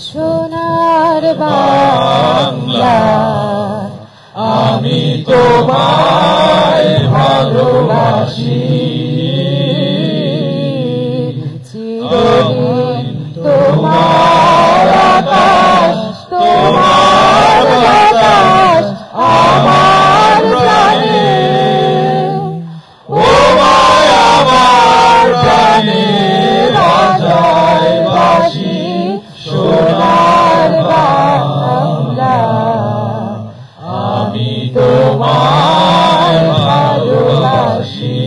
সোনার বাংলা আমি তোমায় ভালোবাসি চিরদিন তোমার আকাশ তোমার বাতাস আমার প্রাণে ও মায়া আমার প্রাণে বাজায় বাঁশি সোনার বাংলা আমি তোমায় ভালোবাসি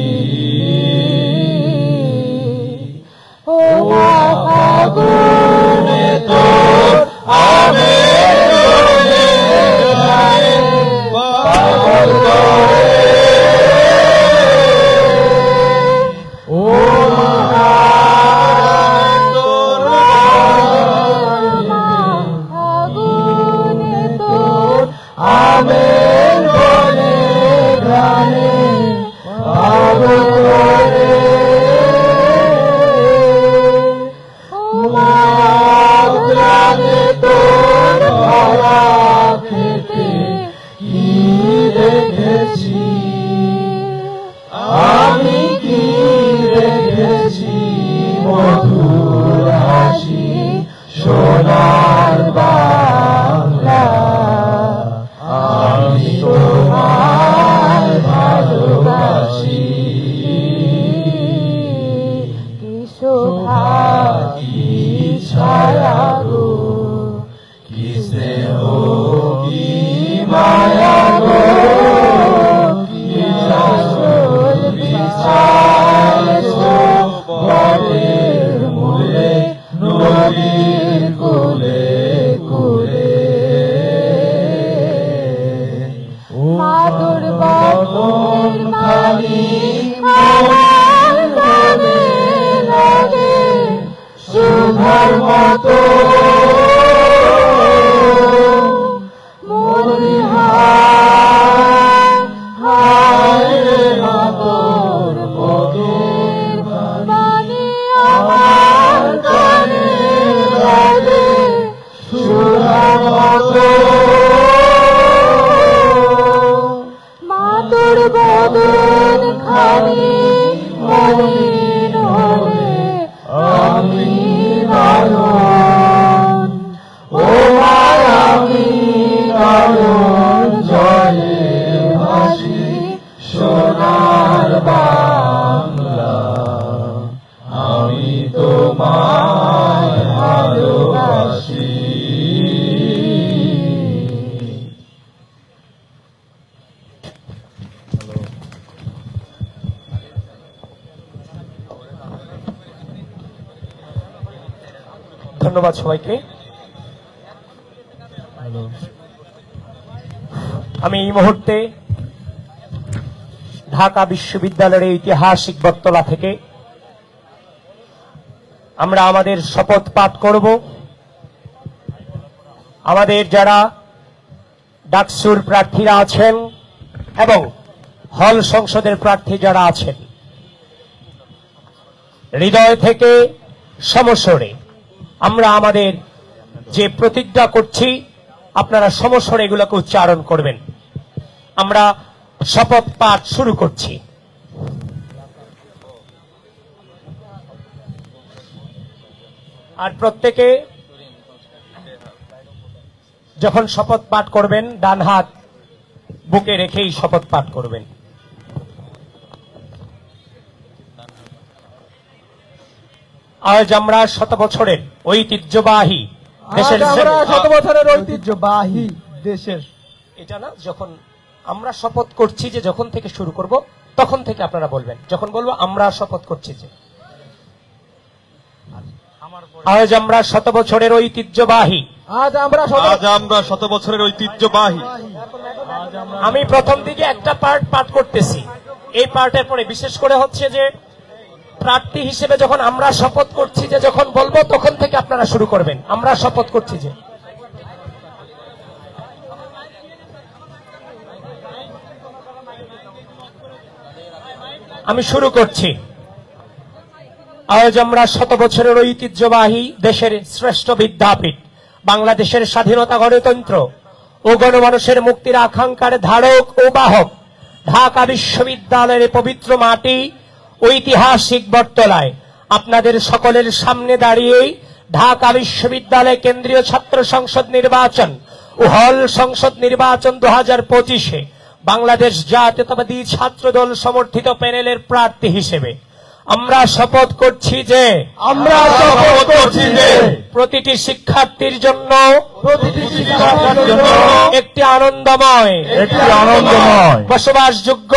ও আগুনে তোর আমের রোদে গায়ে পাগল করে ও মহারাজ তোর আগুনে তোর আমের বনে গানে পাগল করে মায়াগ্রামে তোর ভরা খেতে কি দেখেছি আমি কি দেখেছি মধুর হাসি সোনার বাংলা আমি তোমায় ভালোবাসি কি শোভা কি ছায়া গো কি স্নেহ কি মায়া গো কি আসল বিছাইছো বটের মূলে নদীর কোলে কোলে মাদুর বদন খালি আমার মনে লাগে সুধার মতো হায় রে মাতোর বদন বাণী আমার কানে লাগে সুধার মতো মাদুর বদন খানি মলিন হলে আমি নয়ন ও আমি নয়ন জলে ভাসি সোনার বাংলা আমি তোমায় ভালোবাসি ধন্যবাদ সবাইকে। আমি এই মুহূর্তে ঢাকা বিশ্ববিদ্যালয়ের ঐতিহাসিক বটতলা থেকে আমরা আমাদের শপথ পাঠ করব। আমাদের যারা ডাকসুর প্রার্থীরা আছেন এবং হল সংসদের প্রার্থী যারা আছেন, হৃদয় থেকে সমস্বরে আমরা আমাদের যে প্রতিজ্ঞা করছি আপনারা সমস্বরে এগুলোকে উচ্চারণ করবেন। আমরা শপথ পাঠ শুরু করছি। আর প্রত্যেকে যখন শপথ পাঠ করবেন ডান হাত বুকে রেখেই শপথ পাঠ করবেন। আজ আমরা 100 বছরের ঐতিহ্যবাহী দেশের ঐতিহ্যবাহী দেশের এটা না, যখন আমরা শপথ করছি যে যখন থেকে শুরু করব তখন থেকে আপনারা বলবেন। যখন বলবো আমরা শপথ করছি যে আজ আমরা 100 বছরের ঐতিহ্যবাহী, আজ আমরা 100 বছরের ঐতিহ্যবাহী। আমি প্রথম দিকে একটা পার্ট পাঠ করতেছি, এই পার্টের পরে বিশেষ করে হচ্ছে যে প্রার্থী হিসেবে যখন আমরা শপথ করছি যে যখন বলবো তখন থেকে আপনারা শুরু করবেন। আমরা শপথ করছি যে আমি শুরু করছি। আজ আমরা 100 বছরের ঐতিহ্যবাহী দেশের শ্রেষ্ঠ বিদ্যাপীঠ বাংলাদেশের স্বাধীনতা, গণতন্ত্র ও গণমানুষের মুক্তির আকাঙ্ক্ষার ধারক ও বাহক ঢাকা বিশ্ববিদ্যালয়ের পবিত্র মাটি ঐতিহাসিক বটতলায় আপনাদের সকলের সামনে দাঁড়িয়েই ঢাকা বিশ্ববিদ্যালয় কেন্দ্রীয় ছাত্র সংসদ নির্বাচন ও হল সংসদ নির্বাচন 2025-এ বাংলাদেশ জাতীয়তাবাদী ছাত্র দল সমর্থিত প্যানেলের প্রার্থী হিসেবে আমরা শপথ করছি যে প্রতিটি শিক্ষার্থীর জন্য একটি আনন্দময় বসবাসযোগ্য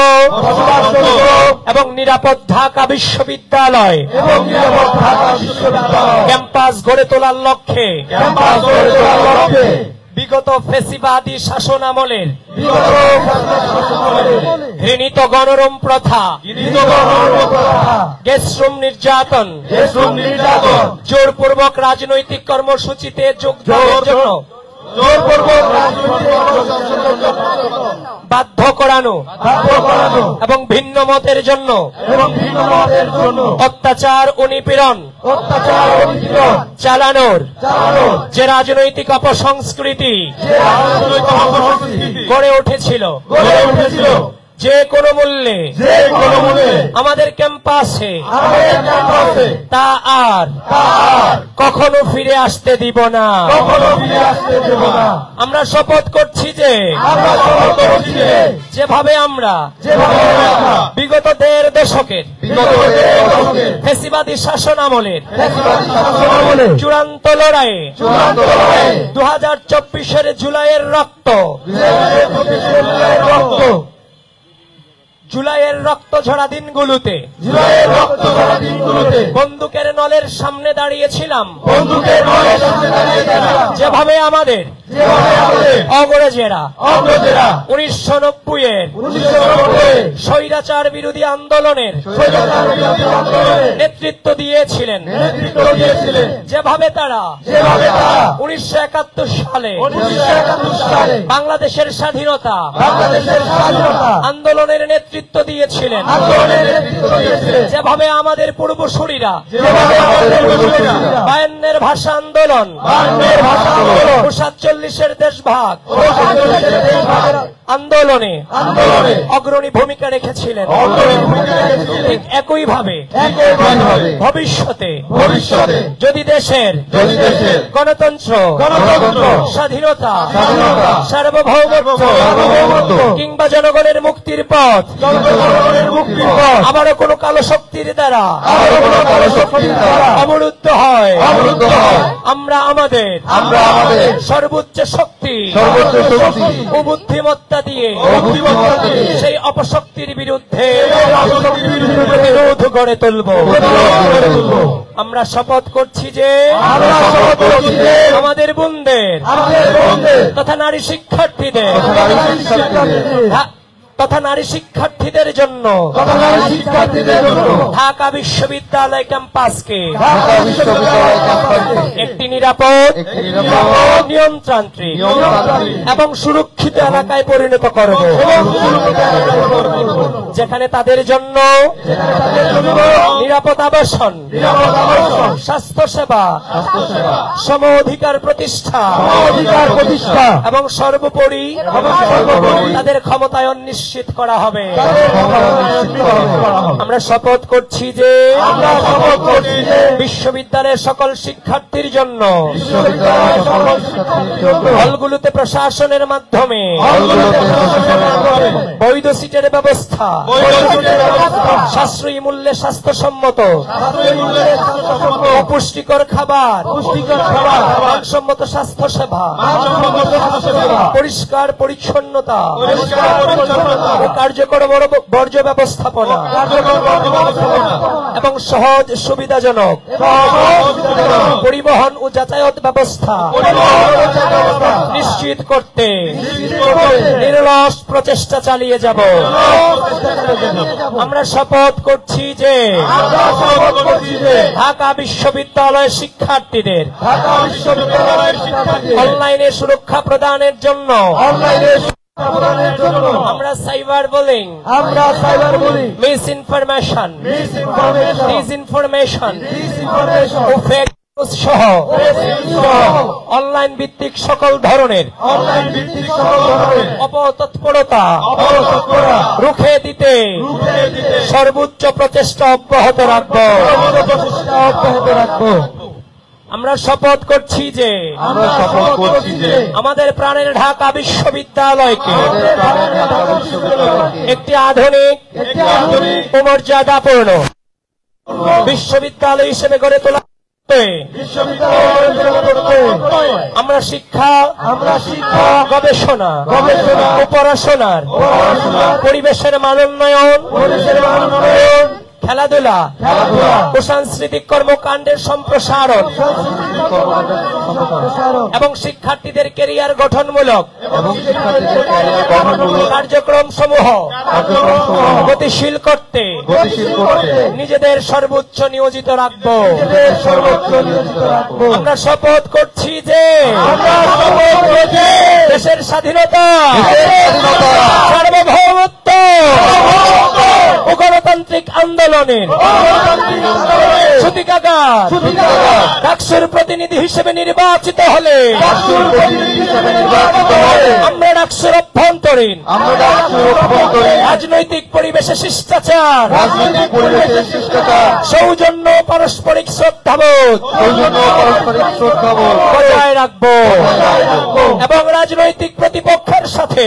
এবং নিরাপদ ঢাকা বিশ্ববিদ্যালয় ক্যাম্পাস গড়ে তোলার লক্ষ্যে বিগত ফ্যাসিবাদী শাসন আমলের ঘৃণিত গণরম প্রথা, গেস্টরুম নির্যাতন, জোরপূর্বক রাজনৈতিক কর্মসূচিতে যোগদানের জন্য বাধ্য করানো এবং ভিন্ন মতের জন্য অত্যাচার ও নিপীড়ন চালানোর যে রাজনৈতিক অপসংস্কৃতি গড়ে উঠেছিল, যে কোনো মূল্যে আমাদের ক্যাম্পাসে তা আর কখনো ফিরে আসতে দিব না। আমরা শপথ করছি যে যেভাবে আমরা বিগত 1.5 দশকের ফ্যাসিবাদী শাসন আমলের চূড়ান্ত লড়াইয়ে 2024-এর জুলাইয়ের রক্ত ঝরা দিনগুলোতে বন্দুকের নলের সামনে দাঁড়িয়েছিলাম, যেভাবে আমাদের অগ্রজেরা 1990-এর স্বৈরাচার বিরোধী আন্দোলনের নেতৃত্ব দিয়েছিলেন, যেভাবে তারা 1971 সালে বাংলাদেশের স্বাধীনতা আন্দোলনের নেতৃত্ব দিয়েছিলেন, যেভাবে আমাদের পূর্বসূরীরা 52-এর ভাষা আন্দোলন, 47-এর দেশভাগ আন্দোলনে অগ্রণী ভূমিকা রেখেছিলেন। ঠিক একইভাবে ভবিষ্যতে যদি দেশের গণতন্ত্র, স্বাধীনতা, সার্বভৌমত্ব কিংবা জনগণের মুক্তির পথ আবারও কোনো কালো শক্তির দ্বারা অবরুদ্ধ হয়, আমরা আমাদের সর্বোচ্চ শক্তি ও বুদ্ধিমত্তা দিয়ে সেই অপশক্তির বিরুদ্ধে প্রতিরোধ গড়ে তুলব। আমরা শপথ করছি যে আমাদের বোনদের তথা নারী শিক্ষার্থীদের জন্য ঢাকা বিশ্ববিদ্যালয় ক্যাম্পাসকে একটি নিরাপদ, নিয়ন্ত্রণতান্ত্রিক এবং সুরক্ষিত এলাকায় পরিণত করব, যেখানে তাদের জন্য নিরাপদ আবাসন, স্বাস্থ্যসেবা, সম অধিকার প্রতিষ্ঠা এবং সর্বোপরি তাদের ক্ষমতায়ন নিশ্চিত করা হবে। আমরা শপথ করছি যে বিশ্ববিদ্যালয়ের সকল শিক্ষার্থীর জন্য হলগুলোতে প্রশাসনের মাধ্যমে বৈধ সিটের ব্যবস্থা, সাশ্রয়ী মূল্যে স্বাস্থ্যসম্মত পুষ্টিকর খাবার, মানসম্মত স্বাস্থ্যসেবা, পরিষ্কার পরিচ্ছন্নতা ও কার্যকর বর্জ্য ব্যবস্থাপনা এবং সহজ সুবিধাজনক পরিবহন ও যাতায়াত ব্যবস্থা নিশ্চিত করতে নিরলস প্রচেষ্টা চালিয়ে যাব। আমরা শপথ করছি যে ঢাকা বিশ্ববিদ্যালয়ের শিক্ষার্থীদের অনলাইনে সুরক্ষা প্রদানের জন্য আমরা cyber bullying, misinformation, disinformation ও ফেক সহ অনলাইন ভিত্তিক সকল ধরনের অপতৎপরতা রুখে দিতে সর্বোচ্চ প্রচেষ্টা অব্যাহত রাখবো। আমরা শপথ করছি যে আমাদের প্রাণের ঢাকা বিশ্ববিদ্যালয়কে একটি আধুনিক ও মর্যাদাপূর্ণ বিশ্ববিদ্যালয় হিসেবে গড়ে তোলা। আমরা শিক্ষা গবেষণা ও পড়াশোনার পরিবেশের মানোন্নয়ন, খেলাধুলা ও সাংস্কৃতিক কর্মকাণ্ডের সম্প্রসারণ এবং শিক্ষার্থীদের ক্যারিয়ার গঠনমূলক কার্যক্রম সমূহ গতিশীল করতে নিজেদের সর্বোচ্চ নিয়োজিত রাখব। আমরা শপথ করছি যে দেশের স্বাধীনতা, সার্বভৌমত্ব ও গণতান্ত্রিক আন্দোলনের সূতিকাগার ডাকসুর প্রতিনিধি হিসেবে নির্বাচিত হলে আমরা ডাকসুর অভ্যন্তরীণ রাজনৈতিক পরিবেশে শিষ্টাচার, সৌজন্য, পারস্পরিক শ্রদ্ধাবোধ বজায় রাখব এবং রাজনৈতিক প্রতিপক্ষের সাথে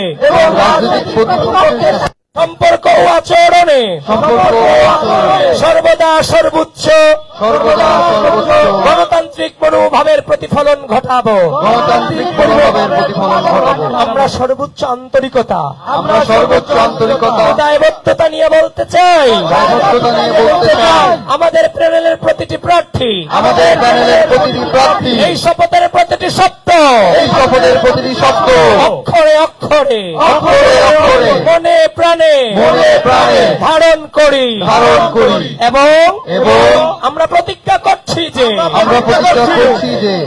সম্পর্ক ও আচরণে সর্বদা সর্বোচ্চ গণতান্ত্রিক মনোভাবের প্রতিফলন ঘটাবো। আমরা সর্বোচ্চ আন্তরিকতা দায়বদ্ধতা নিয়ে বলতে চাই, আমাদের প্যানেলের প্রতিটি প্রার্থী এই শপথের প্রতিটি শব্দ অক্ষরে অক্ষরে মনে প্রাণে ধারণ করি এবং আমরা প্রতিজ্ঞা করছি যে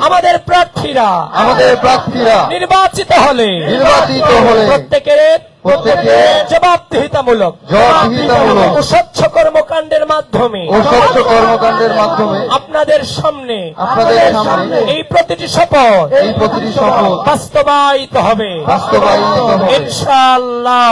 আমাদের প্রার্থীরা নির্বাচিত হলে প্রত্যেকের জবাবদিহিতামূলক ও স্বচ্ছ কর্মকাণ্ডের মাধ্যমে আপনাদের সামনে এই প্রতিটি শপথ বাস্তবায়িত হবে ইনশাআল্লাহ।